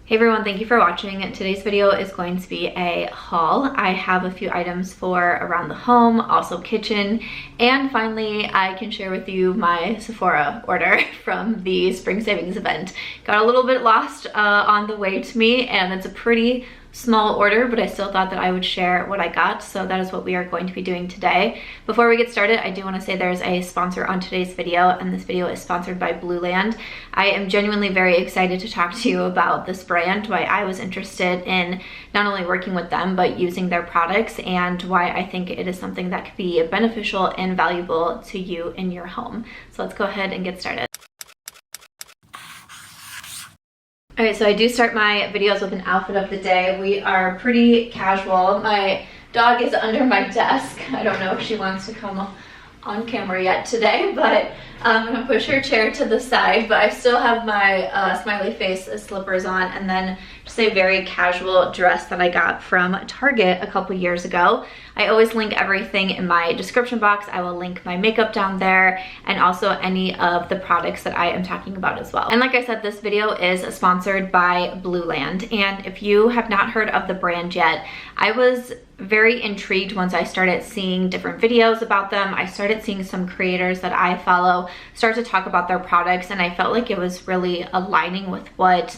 Hey everyone, thank you for watching. Today's video is going to be a haul. I have a few items for around the home, also kitchen, and finally I can share with you my Sephora order from the spring savings event. Got a little bit lost on the way to me, and it's a pretty small order, but I still thought that I would share what I got, so that is what we are going to be doing today. Before we get started, I do want to say there's a sponsor on today's video, and this video is sponsored by Blueland. I am genuinely very excited to talk to you about this brand, why I was interested in not only working with them, but using their products, and why I think it is something that could be beneficial and valuable to you in your home. So let's go ahead and get started. Alright, so I do start my videos with an outfit of the day. We are pretty casual. My dog is under my desk. I don't know if she wants to come on camera yet today, but I'm gonna push her chair to the side, but I still have my smiley face slippers on, and then just a very casual dress that I got from Target a couple years ago. I always link everything in my description box. I will link my makeup down there and also any of the products that I am talking about as well. And like I said, this video is sponsored by Blueland, and if you have not heard of the brand yet, I was very intrigued once I started seeing different videos about them. I started seeing some creators that I follow start to talk about their products, and I felt like it was really aligning with what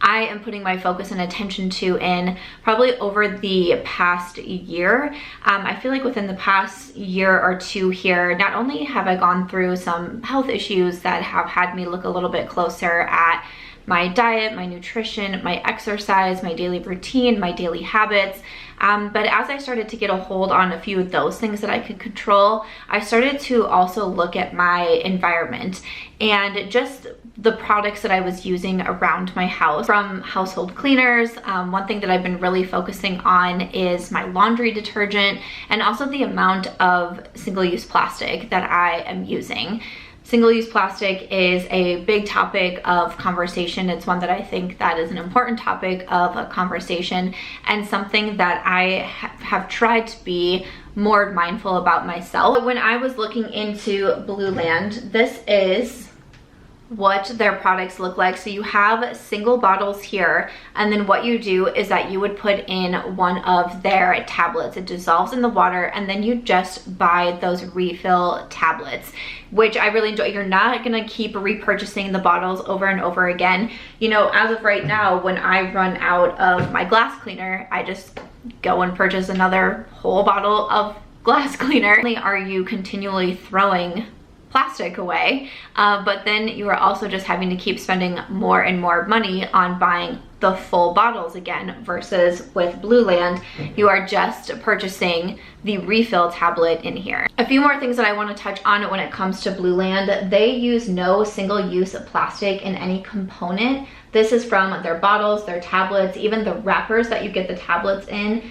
I am putting my focus and attention to in probably over the past year. I feel like within the past year or two here, not only have I gone through some health issues that have had me look a little bit closer at my diet, my nutrition, my exercise, my daily routine, my daily habits. But as I started to get a hold on a few of those things that I could control, I started to also look at my environment and just the products that I was using around my house. From household cleaners, one thing that I've been really focusing on is my laundry detergent, and also the amount of single-use plastic that I am using. Single-use plastic is a big topic of conversation. It's one that I think that is an important topic of a conversation, and something that I have tried to be more mindful about myself. When I was looking into Blueland, this is what their products look like. So you have single bottles here, and then what you do is that you would put in one of their tablets. It dissolves in the water, and then you just buy those refill tablets, which I really enjoy. You're not gonna keep repurchasing the bottles over and over again. You know, as of right now, when I run out of my glass cleaner, I just go and purchase another whole bottle of glass cleaner. Not only are you continually throwing plastic away, but then you are also just having to keep spending more and more money on buying the full bottles again, versus with Blueland, you are just purchasing the refill tablet in here. A few more things that I want to touch on when it comes to Blueland: they use no single-use plastic in any component. This is from their bottles, their tablets, even the wrappers that you get the tablets in,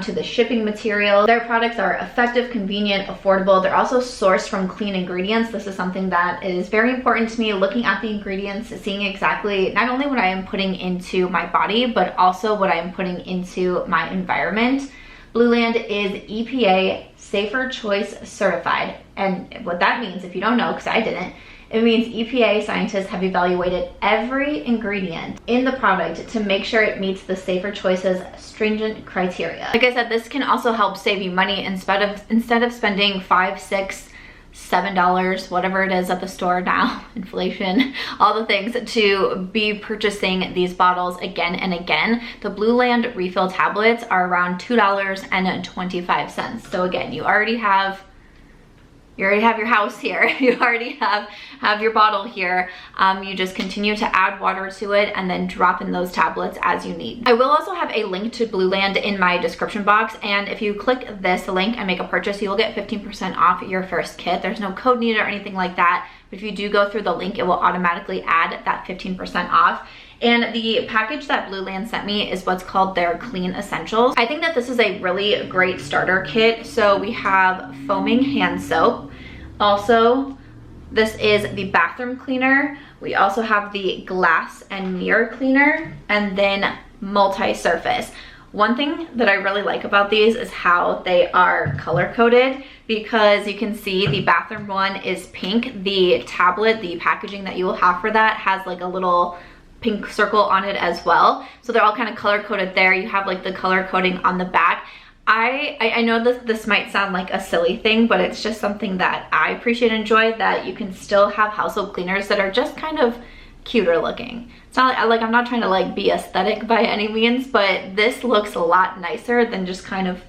to the shipping material. Their products are effective, convenient, affordable. They're also sourced from clean ingredients. This is something that is very important to me, looking at the ingredients, seeing exactly not only what I am putting into my body, but also what I am putting into my environment. Blueland is EPA Safer Choice certified, and what that means, if you don't know, because I didn't, it means EPA scientists have evaluated every ingredient in the product to make sure it meets the Safer Choice's stringent criteria. Like I said, this can also help save you money. Instead of spending $5, $6, $7, whatever it is at the store now, inflation, all the things, to be purchasing these bottles again and again. The Blueland refill tablets are around $2.25. So again, you already have your house here. You already have your bottle here. You just continue to add water to it and then drop in those tablets as you need. I will also have a link to Blueland in my description box, and if you click this link and make a purchase, you will get 15% off your first kit. There's no code needed or anything like that, but if you do go through the link, it will automatically add that 15% off. And the package that Blueland sent me is what's called their Clean Essentials. I think that this is a really great starter kit. So we have foaming hand soap. Also, this is the bathroom cleaner. We also have the glass and mirror cleaner, and then multi-surface. One thing that I really like about these is how they are color coded, because you can see the bathroom one is pink. The tablet, the packaging that you will have for that, has like a little pink circle on it as well. So they're all kind of color coded there. You have like the color coding on the back. I know this might sound like a silly thing, but it's just something that I appreciate and enjoy, that you can still have household cleaners that are just kind of cuter looking. It's not like I'm not trying to like be aesthetic by any means, but this looks a lot nicer than just kind of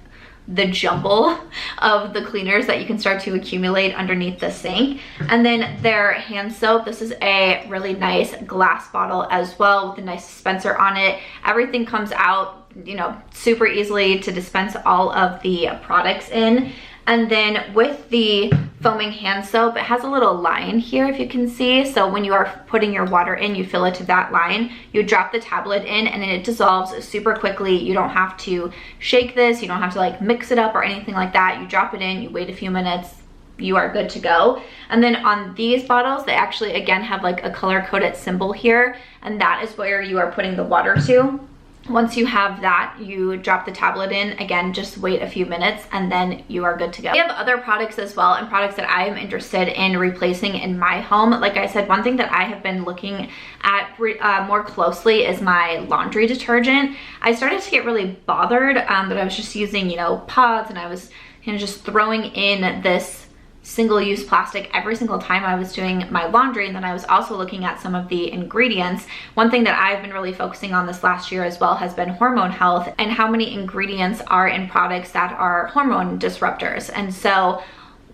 the jumble of the cleaners that you can start to accumulate underneath the sink. And then their hand soap, this is a really nice glass bottle as well with a nice dispenser on it. Everything comes out, you know, super easily to dispense all of the products in. And then with the foaming hand soap, it has a little line here, if you can see. So when you are putting your water in, you fill it to that line, you drop the tablet in, and it dissolves super quickly. You don't have to shake this, you don't have to like mix it up or anything like that. You drop it in, you wait a few minutes, you are good to go. And then on these bottles, they actually again have like a color coded symbol here, and that is where you are putting the water to. Once you have that, you drop the tablet in, again, just wait a few minutes, and then you are good to go. We have other products as well, and products that I am interested in replacing in my home. Like I said, one thing that I have been looking at more closely is my laundry detergent. I started to get really bothered that I was just using, you know, pods, and I was just throwing in this single-use plastic every single time I was doing my laundry. And then I was also looking at some of the ingredients. One thing that I've been really focusing on this last year as well has been hormone health, and how many ingredients are in products that are hormone disruptors. And so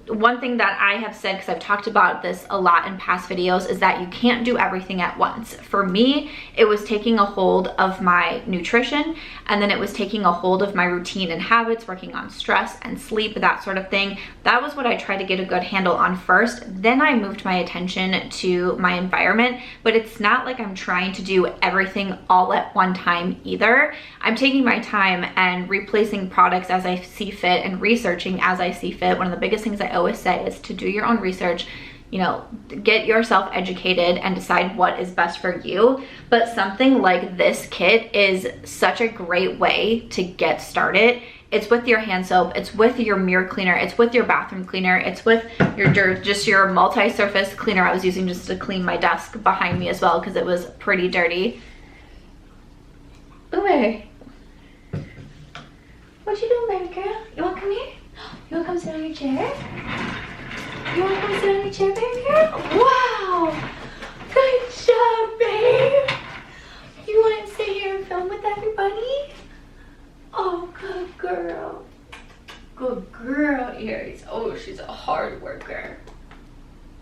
one thing that I have said, because I've talked about this a lot in past videos, is that you can't do everything at once. For me, it was taking a hold of my nutrition, and then it was taking a hold of my routine and habits, working on stress and sleep, that sort of thing. That was what I tried to get a good handle on first. Then I moved my attention to my environment, but it's not like I'm trying to do everything all at one time either. I'm taking my time and replacing products as I see fit and researching as I see fit. One of the biggest things I always say is to do your own research, you know, get yourself educated and decide what is best for you. But something like this kit is such a great way to get started. It's with your hand soap, it's with your mirror cleaner, it's with your bathroom cleaner, it's with your multi-surface cleaner I was using just to clean my desk behind me as well, because it was pretty dirty. Ooh, baby. What you doing, baby girl? You wanna come here? You wanna come sit on your chair? You wanna come sit on your chair, baby girl? Wow! Good job, babe! You wanna sit here and film with everybody? Oh, good girl. Good girl, Aries. Oh, she's a hard worker.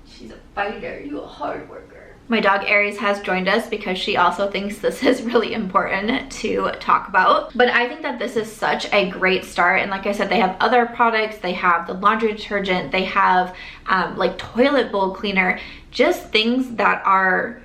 She's a fighter. You a hard worker. My dog Aries has joined us because she also thinks this is really important to talk about. But I think that this is such a great start. And like I said, they have other products. They have the laundry detergent. They have like toilet bowl cleaner. Just things that are,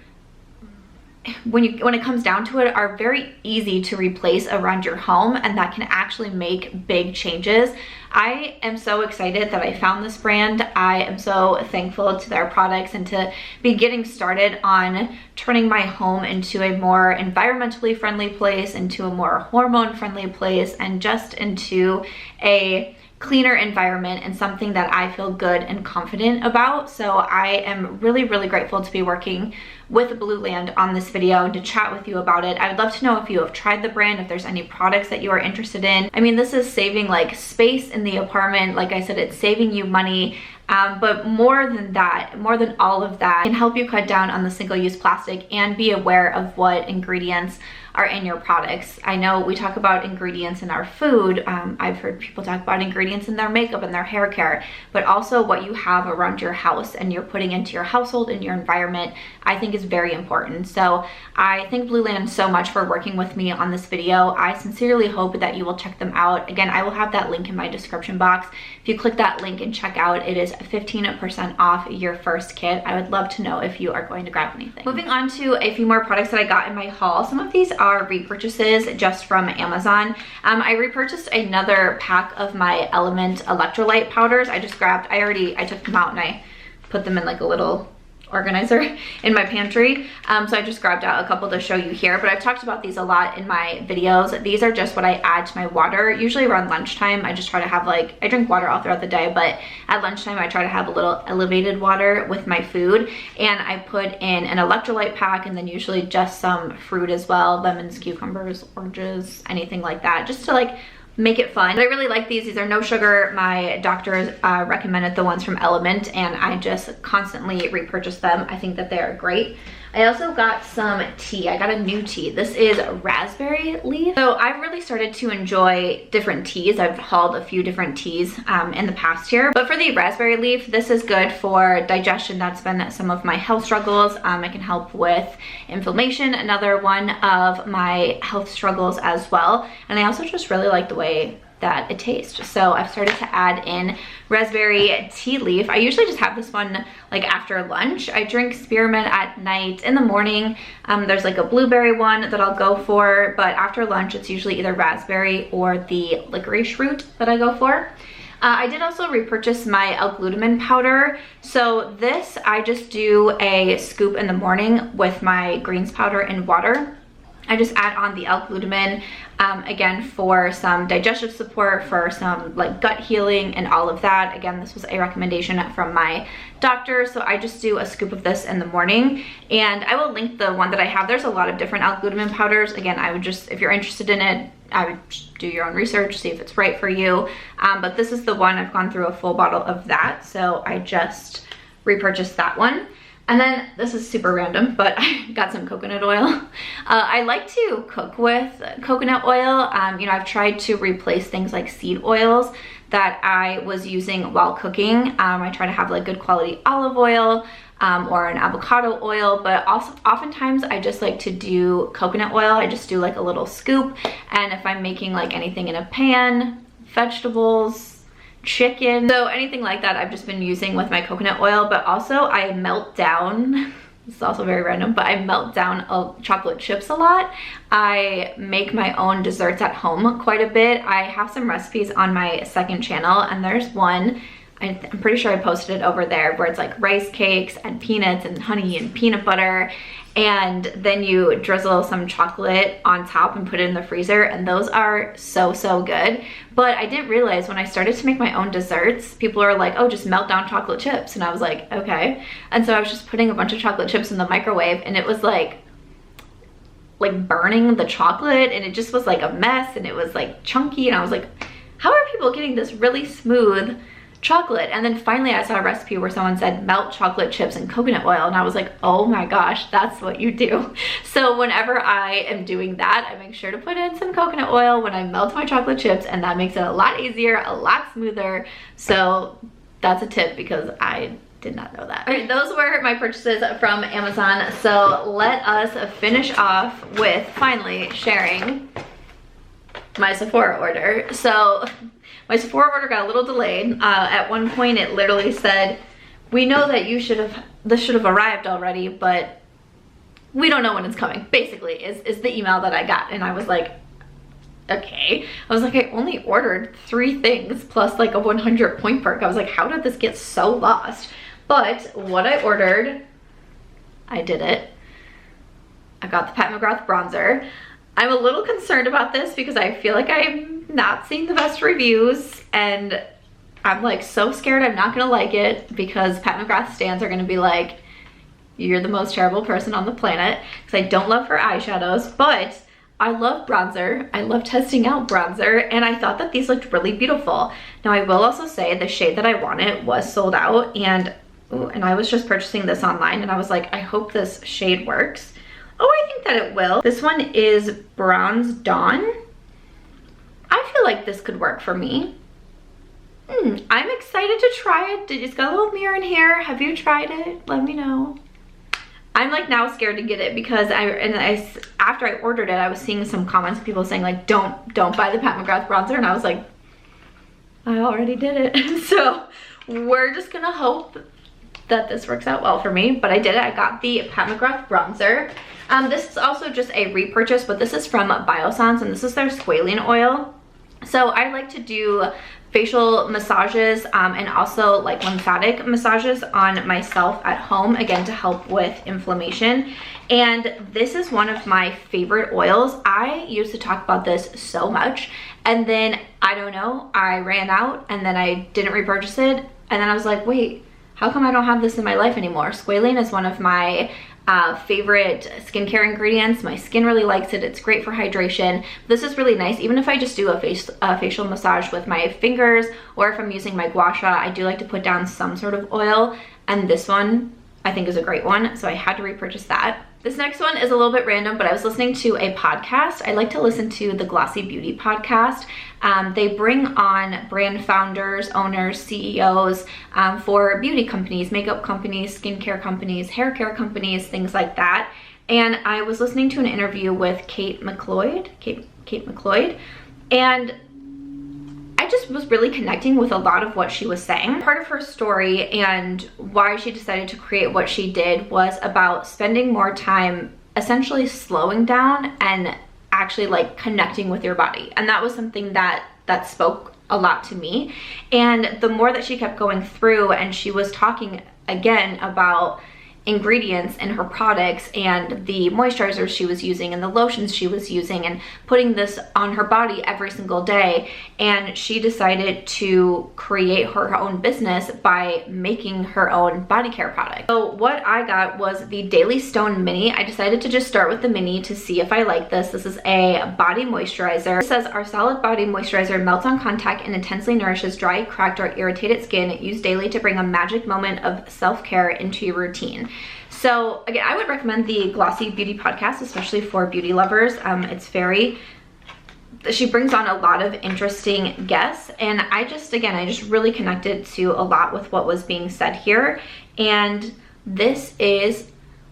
when it comes down to it, are very easy to replace around your home, and that can actually make big changes. I am so excited that I found this brand. I am so thankful to their products and to be getting started on turning my home into a more environmentally friendly place, into a more hormone friendly place, and just into a cleaner environment, and something that I feel good and confident about. So I am really, really grateful to be working with Blueland on this video and to chat with you about it. I would love to know if you have tried the brand, if there's any products that you are interested in. I mean, this is saving like space in the apartment. Like I said, it's saving you money. But more than that, more than all of that, it can help you cut down on the single-use plastic and be aware of what ingredients are in your products. I know we talk about ingredients in our food. I've heard people talk about ingredients in their makeup and their hair care, but also what you have around your house and you're putting into your household and your environment, I think is very important. So I thank Blueland so much for working with me on this video. I sincerely hope that you will check them out. Again, I will have that link in my description box. If you click that link and check out, it is 15% off your first kit. I would love to know if you are going to grab anything. Moving on to a few more products that I got in my haul. Some of these are repurchases just from Amazon. I repurchased another pack of my LMNT electrolyte powders. I just grabbed, I took them out and I put them in like a little organizer in my pantry. So I just grabbed out a couple to show you here, but I've talked about these a lot in my videos. These are just what I add to my water. Usually around lunchtime, I just try to have like, I drink water all throughout the day, but at lunchtime, I try to have a little elevated water with my food. And I put in an electrolyte pack and then usually just some fruit as well, lemons, cucumbers, oranges, anything like that, just to like make it fun. But I really like these. These are no sugar. My doctor recommended the ones from LMNT, and I just constantly repurchase them. I think that they are great. I also got some tea. I got a new tea. This is raspberry leaf. So I've really started to enjoy different teas. I've hauled a few different teas in the past year. But for the raspberry leaf, this is good for digestion. That's been some of my health struggles. It can help with inflammation, another one of my health struggles as well. And I also just really like the way that it tastes. So I've started to add in raspberry tea leaf. I usually just have this one like after lunch. I drink spearmint at night. In the morning, there's like a blueberry one that I'll go for, but after lunch, it's usually either raspberry or the licorice root that I go for. I did also repurchase my L-Glutamine Powder. So this, I just do a scoop in the morning with my greens powder and water. I just add on the L-Glutamine, again, for some digestive support, for some like gut healing and all of that. Again, this was a recommendation from my doctor, so I just do a scoop of this in the morning, and I will link the one that I have. There's a lot of different L-Glutamine powders. Again, I would just, if you're interested in it, I would do your own research, see if it's right for you. But this is the one. I've gone through a full bottle of that, so I just repurchased that one. And then this is super random, but I got some coconut oil. I like to cook with coconut oil. You know, I've tried to replace things like seed oils that I was using while cooking. I try to have like good quality olive oil or an avocado oil, but also oftentimes I just like to do coconut oil. I just do like a little scoop. And if I'm making like anything in a pan, vegetables, chicken, so anything like that, I've just been using with my coconut oil. But also I melt down, this is also very random, but I melt down chocolate chips a lot. I make my own desserts at home quite a bit. I have some recipes on my second channel, and there's one, I'm pretty sure I posted it over there, where it's like rice cakes and peanuts and honey and peanut butter, and then you drizzle some chocolate on top and put it in the freezer, and those are so, so good. But I didn't realize when I started to make my own desserts, people are like, oh, just melt down chocolate chips. And I was like, okay. And so I was just putting a bunch of chocolate chips in the microwave, and it was like burning the chocolate, and it just was like a mess, and it was like chunky, and I was like, how are people getting this really smooth chocolate? And then finally I saw a recipe where someone said melt chocolate chips in coconut oil, and I was like, oh my gosh, that's what you do. So whenever I am doing that, I make sure to put in some coconut oil when I melt my chocolate chips, and that makes it a lot easier, a lot smoother. So that's a tip, because I did not know that. All right, those were my purchases from Amazon. So let us finish off with finally sharing my Sephora order. So my Sephora order got a little delayed. At one point it literally said, we know that this should have arrived already, but we don't know when it's coming, basically, is the email that I got. And I was like, okay. I was like, I only ordered 3 things plus like a 100 point perk. I was like, how did this get so lost? But what I ordered, I did it. I got the Pat McGrath Bronzer. I'm a little concerned about this because I feel like I'm not seeing the best reviews, and I'm like so scared I'm not gonna like it, because Pat McGrath stans are gonna be like, you're the most terrible person on the planet, because I don't love her eyeshadows. But I love bronzer. I love testing out bronzer, and I thought that these looked really beautiful. Now I will also say the shade that I wanted was sold out, and I was just purchasing this online, and I was like, I hope this shade works. Oh, I think that it will. This one is Bronze Dawn. I feel like this could work for me. I'm excited to try it. It's got a little mirror in here. Have you tried it? Let me know. I'm like now scared to get it, because after I ordered it, I was seeing some comments of people saying like, don't buy the Pat McGrath bronzer, and I was like, I already did it. So we're just gonna hope that this works out well for me. But I did it. I got the Pat McGrath bronzer. This is also just a repurchase, but this is from Biossance, and this is their Squalane Oil. So I like to do facial massages and also like lymphatic massages on myself at home, again, to help with inflammation. And this is one of my favorite oils. I used to talk about this so much, and then I don't know, I ran out and then I didn't repurchase it, and then I was like, wait, how come I don't have this in my life anymore? Squalane is one of my favorite skincare ingredients. My skin really likes it. It's great for hydration. This is really nice. Even if I just do a facial massage with my fingers, or if I'm using my gua sha, I do like to put down some sort of oil, and this one I think is a great one, so I had to repurchase that. This next one is a little bit random, but I was listening to a podcast. I like to listen to the Glossy Beauty podcast. They bring on brand founders, owners, CEOs for beauty companies, makeup companies, skincare companies, hair care companies, things like that. And I was listening to an interview with Kate McLeod, and I just was really connecting with a lot of what she was saying. Part of her story and why she decided to create what she did was about spending more time essentially slowing down and actually like connecting with your body. And that was something that spoke a lot to me. And the more that she kept going through, and she was talking again about ingredients in her products and the moisturizers she was using and the lotions she was using, and putting this on her body every single day. And she decided to create her own business by making her own body care product. So what I got was the Daily Stone Mini. I decided to just start with the mini to see if I like this. This is a body moisturizer. It says, our solid body moisturizer melts on contact and intensely nourishes dry, cracked, or irritated skin. Used daily to bring a magic moment of self-care into your routine. So again, I would recommend the Glossy Beauty podcast, especially for beauty lovers. She brings on a lot of interesting guests, and I just really connected to a lot with what was being said here. And this is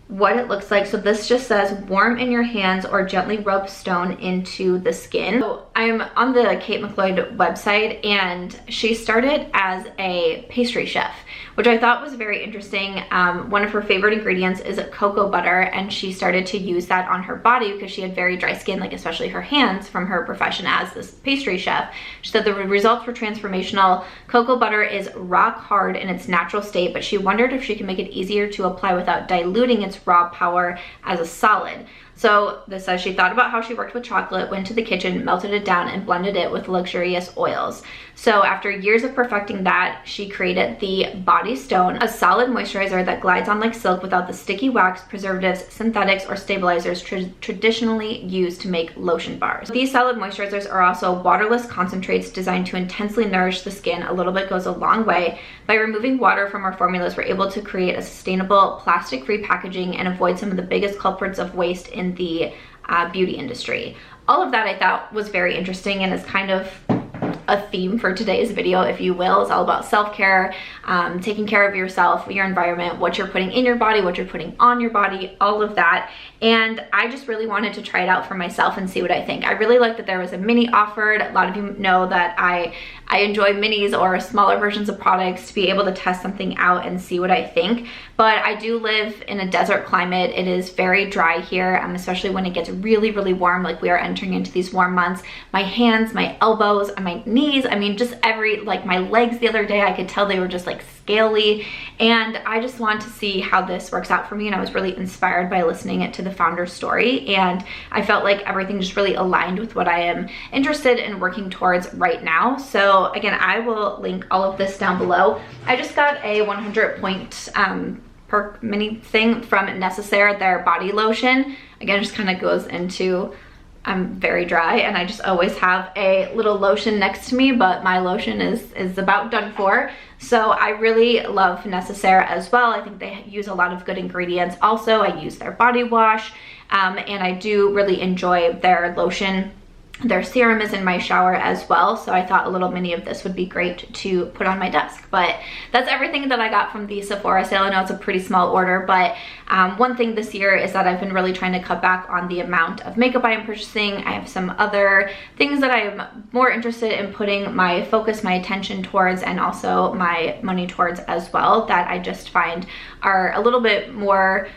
what it looks like. So this just says, warm in your hands or gently rub stone into the skin. So I'm on the Kate McLeod website, and she started as a pastry chef, which I thought was very interesting. One of her favorite ingredients is cocoa butter, and she started to use that on her body because she had very dry skin, like especially her hands, from her profession as this pastry chef. She said the results were transformational. Cocoa butter is rock hard in its natural state, but she wondered if she could make it easier to apply without diluting its raw power as a solid. So this says she thought about how she worked with chocolate, went to the kitchen, melted it down, and blended it with luxurious oils. So after years of perfecting that, she created the Body Stone, a solid moisturizer that glides on like silk without the sticky wax, preservatives, synthetics, or stabilizers traditionally used to make lotion bars. These solid moisturizers are also waterless concentrates designed to intensely nourish the skin. A little bit goes a long way. By removing water from our formulas, we're able to create a sustainable, plastic-free packaging and avoid some of the biggest culprits of waste in the beauty industry. All of that I thought was very interesting, and is kind of a theme for today's video, if you will. It's all about self-care, taking care of yourself, your environment, what you're putting in your body, what you're putting on your body, all of that. And I just really wanted to try it out for myself and see what I think. I really like that there was a mini offered. A lot of you know that I enjoy minis or smaller versions of products to be able to test something out and see what I think. But I do live in a desert climate. It is very dry here, especially when it gets really, really warm, like we are entering into these warm months. My hands, my elbows, and my knees, I mean, just like my legs the other day, I could tell they were just like scaly. And I just want to see how this works out for me. And I was really inspired by listening to the founder's story. And I felt like everything just really aligned with what I am interested in working towards right now. So again, I will link all of this down below. I just got a 100-point perk mini thing from Necessaire, their body lotion. Again, just kind of goes into, I'm very dry and I just always have a little lotion next to me, but my lotion is about done for. So I really love Necessaire as well. I think they use a lot of good ingredients. Also, I use their body wash, and I do really enjoy their lotion. Their serum is in my shower as well, so I thought a little mini of this would be great to put on my desk. But that's everything that I got from the Sephora sale. I know it's a pretty small order, but one thing this year is that I've been really trying to cut back on the amount of makeup I am purchasing. I have some other things that I am more interested in putting my focus, my attention towards, and also my money towards as well, that I just find are a little bit more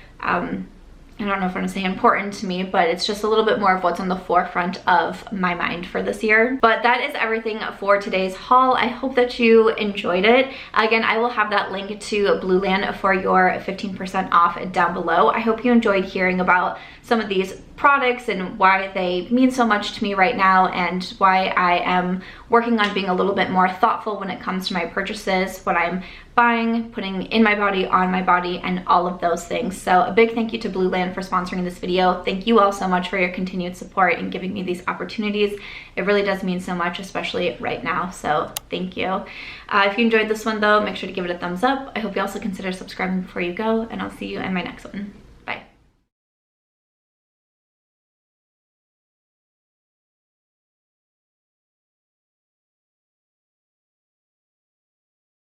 I don't know if I'm gonna say important to me, but it's just a little bit more of what's on the forefront of my mind for this year. But that is everything for today's haul. I hope that you enjoyed it. Again, I will have that link to Blueland for your 15% off down below. I hope you enjoyed hearing about some of these products and why they mean so much to me right now, and why I am working on being a little bit more thoughtful when it comes to my purchases, what I'm buying, putting in my body, on my body, and all of those things. So a big thank you to Blueland for sponsoring this video. Thank you all so much for your continued support and giving me these opportunities. It really does mean so much, especially right now, so thank you. If you enjoyed this one though, make sure to give it a thumbs up. I hope you also consider subscribing before you go, and I'll see you in my next one.